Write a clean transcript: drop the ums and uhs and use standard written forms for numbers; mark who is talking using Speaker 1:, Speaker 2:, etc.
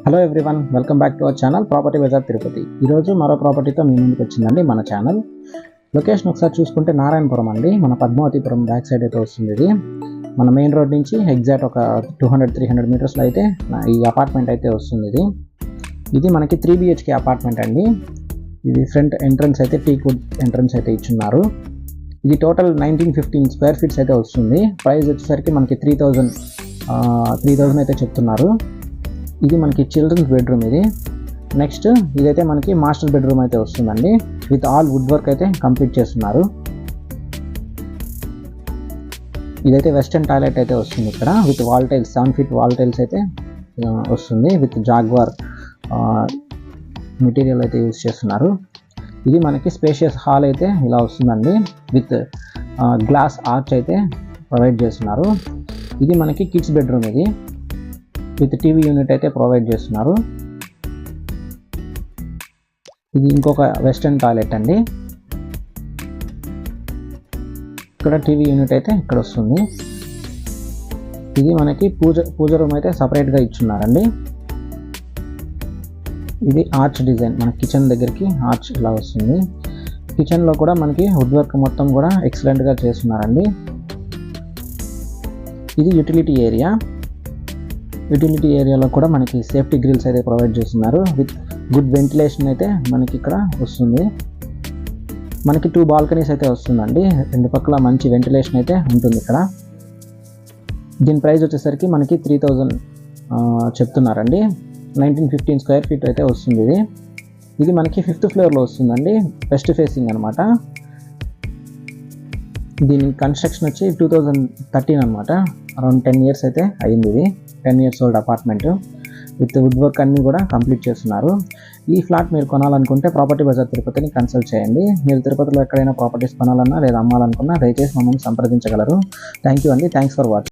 Speaker 1: Hello everyone, welcome back to our channel property bazaar Tirupati. ఈరోజు మరో ప్రాపర్టీతో మీ ముందుకు వచ్చిందండి మన ఛానల్. లొకేషన్ ఒకసారి చూసుకుంటే నారాయణపురం అండి, మన పద్మావతిపురం బ్యాక్ సైడ్ అయితే వస్తుంది. ఇది మన మెయిన్ రోడ్ నుంచి ఎగ్జాక్ట్ ఒక 200-300 మీటర్స్లో అయితే ఈ అపార్ట్మెంట్ అయితే వస్తుంది. ఇది మనకి 3 BHK అపార్ట్మెంట్ అండి. ఇది ఫ్రంట్ ఎంట్రన్స్ అయితే టీక్ వుడ్ ఎంట్రన్స్ అయితే ఇచ్చున్నారు. ఇది టోటల్ 1915 స్క్వేర్ ఫీట్స్ అయితే వస్తుంది. ప్రైస్ వచ్చేసరికి మనకి 3,000 అయితే చెప్తున్నారు. ఇది మనకి చిల్డ్రన్స్ బెడ్రూమ్. ఇది నెక్స్ట్ ఇదైతే మనకి మాస్టర్ బెడ్రూమ్ అయితే వస్తుందండి. విత్ ఆల్ వుడ్ వర్క్ అయితే కంప్లీట్ చేస్తున్నారు. ఇదైతే వెస్టర్న్ టాయిలెట్ అయితే వస్తుంది ఇక్కడ. With wall tiles 7 feet wall tiles అయితే వస్తుంది. విత్ జాగ్వార్ మెటీరియల్ అయితే యూజ్ చేస్తున్నారు. ఇది మనకి స్పేషియస్ హాల్ అయితే ఇలా వస్తుందండి. విత్ గ్లాస్ ఆర్చ్ అయితే ప్రొవైడ్ చేస్తున్నారు. ఇది మనకి కిడ్స్ బెడ్రూమ్. ఇది విత్ టీవీ యూనిట్ అయితే ప్రొవైడ్ చేస్తున్నారు. ఇది ఇంకొక వెస్టర్న్ టాయిలెట్ అండి. ఇక్కడ టీవీ యూనిట్ అయితే ఇక్కడ వస్తుంది. ఇది మనకి పూజ రూమ్ అయితే సపరేట్గా ఇచ్చున్నారండి. ఇది ఆర్చ్ డిజైన్, మన కిచెన్ దగ్గరికి ఆర్చ్ ఇలా వస్తుంది. కిచెన్లో కూడా మనకి వుడ్ వర్క్ మొత్తం కూడా ఎక్సలెంట్గా చేస్తున్నారండి. ఇది యూటిలిటీ ఏరియా. యూటిలిటీ ఏరియాలో కూడా మనకి సేఫ్టీ గ్రిల్స్ అయితే ప్రొవైడ్ చేస్తున్నారు. విత్ గుడ్ వెంటిలేషన్ అయితే మనకి ఇక్కడ వస్తుంది. మనకి 2 బాల్కనీస్ అయితే వస్తుందండి. 2 పక్కల మంచి వెంటిలేషన్ అయితే ఉంటుంది ఇక్కడ. దీని ప్రైస్ వచ్చేసరికి మనకి 3,000 చెప్తున్నారండి. 1915 స్క్వేర్ ఫీట్ అయితే వస్తుంది. ఇది మనకి 5th ఫ్లోర్లో వస్తుందండి. వెస్ట్ ఫేసింగ్ అనమాట. దీని కన్స్ట్రక్షన్ వచ్చి 2013 అనమాట. అరౌండ్ 10 years అయితే అయింది. ఇది 10 years old apartment. With wood work అన్నీ కూడా కంప్లీట్ చేస్తున్నారు. ఈ ఫ్లాట్ మీరు కొనాలనుకుంటే ప్రాపర్టీ బజార్ తిరుపతిని కన్సల్ట్ చేయండి. మీరు తిరుపతిలో ఎక్కడైనా ప్రాపర్టీస్ కొనాలన్నా లేదా అమ్మాలనుకున్నా దయచేసి మమ్మల్ని సంప్రదించగలరు. థ్యాంక్ యూ అండి. Thanks for watching.